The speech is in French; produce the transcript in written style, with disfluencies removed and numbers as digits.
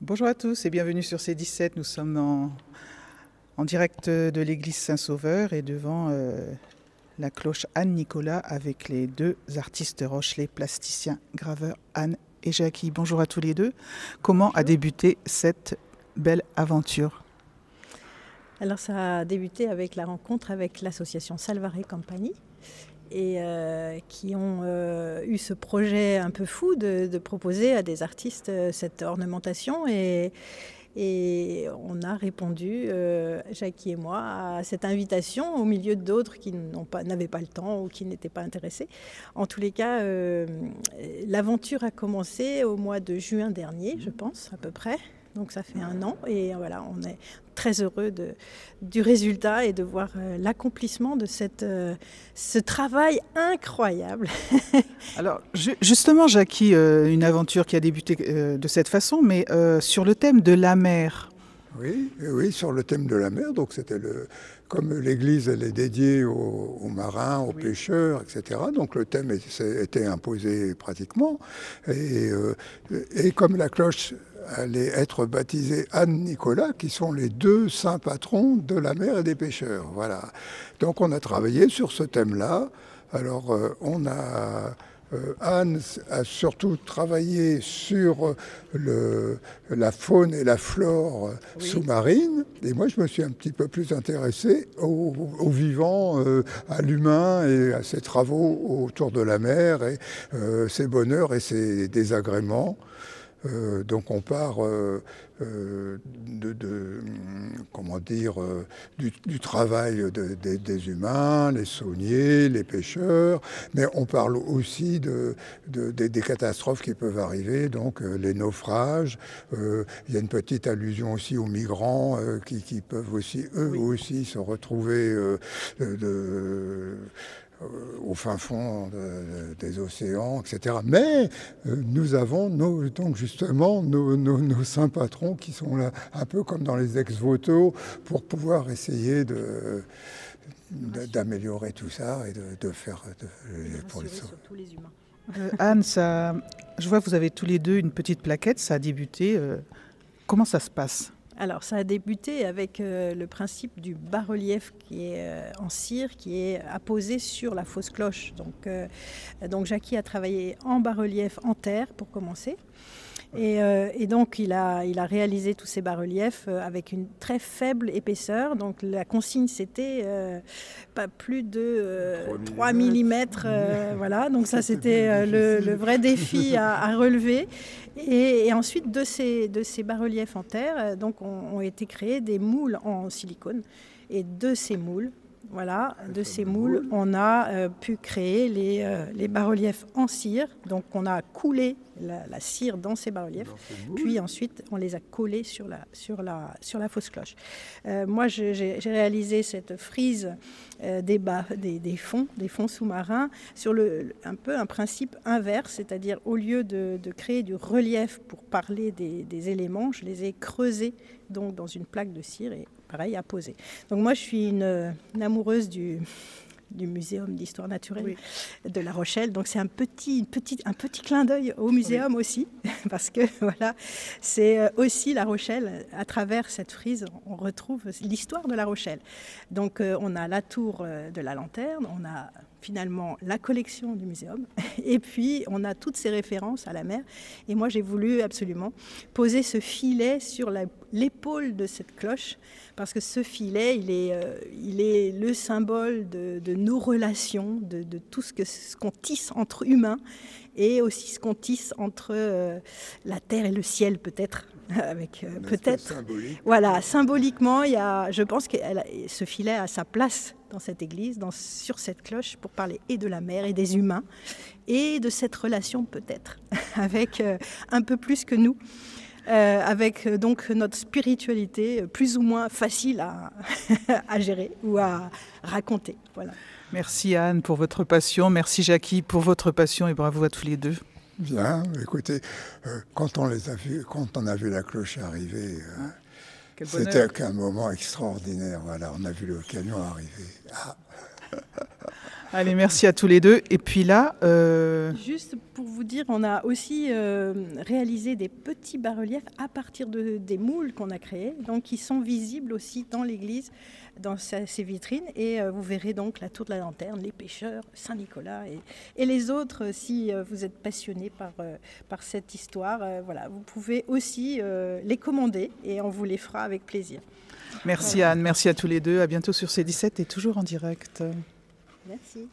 Bonjour à tous et bienvenue sur C17. Nous sommes en direct de l'église Saint-Sauveur et devant la cloche Anne-Nicolas avec les deux artistes rochelais, plasticiens, graveurs Anne et Jackie. Bonjour à tous les deux. Comment a débuté cette belle aventure? Alors ça a débuté avec la rencontre avec l'association Salvare Compagnie et qui ont eu ce projet un peu fou de proposer à des artistes cette ornementation et on a répondu, Jackie et moi, à cette invitation au milieu d'autres qui n'avaient pas le temps ou qui n'étaient pas intéressés. En tous les cas, l'aventure a commencé au mois de juin dernier, je pense, à peu près. Donc ça fait 1 an et voilà, on est très heureux du résultat et de voir l'accomplissement de ce travail incroyable. Alors justement Jackie, une aventure qui a débuté de cette façon, mais sur le thème de la mer. Oui, sur le thème de la mer. Donc c'était comme l'église elle est dédiée aux marins, aux pêcheurs, etc. Donc le thème était imposé pratiquement. Et comme la cloche allait être baptisée Anne-Nicolas, qui sont les deux saints patrons de la mer et des pêcheurs. Voilà. Donc on a travaillé sur ce thème-là. Alors Anne a surtout travaillé sur la faune et la flore sous-marine. Et moi, je me suis un petit peu plus intéressé au vivant, à l'humain et à ses travaux autour de la mer et ses bonheurs et ses désagréments. Donc on part du travail des humains, les sauniers, les pêcheurs, mais on parle aussi des catastrophes qui peuvent arriver, donc les naufrages. Il y a une petite allusion aussi aux migrants qui peuvent aussi, eux aussi, se retrouver au fin fond des océans, etc. Mais nous avons donc justement nos saints patrons qui sont là, un peu comme dans les ex-voto, pour pouvoir essayer d'améliorer tout ça et de faire pour les sur tous les humains. Anne, je vois que vous avez tous les deux une petite plaquette, ça a débuté. Comment ça se passe ? Alors, ça a débuté avec le principe du bas-relief qui est en cire, qui est apposé sur la fausse cloche. Donc Jackie a travaillé en bas-relief en terre pour commencer. Et donc, il a réalisé tous ces bas-reliefs avec une très faible épaisseur. Donc, la consigne, c'était pas plus de 3 mm. Voilà, donc ça, c'était le vrai défi à relever. Et ensuite, de ces bas-reliefs en terre, donc, ont été créés des moules en silicone. Et de ces moules, on a pu créer les bas-reliefs en cire. Donc on a coulé la cire dans ces bas-reliefs, puis ensuite on les a collés sur la fausse cloche. Moi j'ai réalisé cette frise des fonds sous-marins sur un peu un principe inverse, c'est-à-dire au lieu de créer du relief pour parler des éléments, je les ai creusés donc dans une plaque de cire et pareil à poser. Donc moi je suis une amoureuse du Muséum d'histoire naturelle de La Rochelle. Donc c'est un petit clin d'œil au muséum aussi, parce que voilà, c'est aussi La Rochelle. À travers cette frise, on retrouve l'histoire de La Rochelle. Donc on a la tour de la lanterne, on a finalement la collection du muséum, et puis on a toutes ces références à la mer. Et moi j'ai voulu absolument poser ce filet sur l'épaule de cette cloche, parce que ce filet, il est le symbole de nos relations, de tout ce qu'on tisse entre humains, et aussi ce qu'on tisse entre la terre et le ciel, peut-être. Avec peut-être symbolique. Voilà, symboliquement, je pense que ce filet a sa place dans cette église, sur cette cloche, pour parler et de la mer et des humains, et de cette relation peut-être avec un peu plus que nous. Avec donc notre spiritualité plus ou moins facile à gérer ou à raconter. Voilà. Merci Anne pour votre passion, merci Jackie pour votre passion et bravo à tous les deux. Bien, écoutez, quand on a vu la cloche arriver, c'était un moment extraordinaire. Voilà, on a vu le camion arriver. Allez, merci à tous les deux. Et puis là... Juste pour vous dire, on a aussi réalisé des petits bas-reliefs à partir des moules qu'on a créés, donc qui sont visibles aussi dans l'église, dans ces vitrines. Et vous verrez donc la tour de la lanterne, les pêcheurs, Saint-Nicolas et les autres. Si vous êtes passionné par cette histoire, voilà, vous pouvez aussi les commander et on vous les fera avec plaisir. Merci Anne, merci à tous les deux. À bientôt sur C17 et toujours en direct. Merci.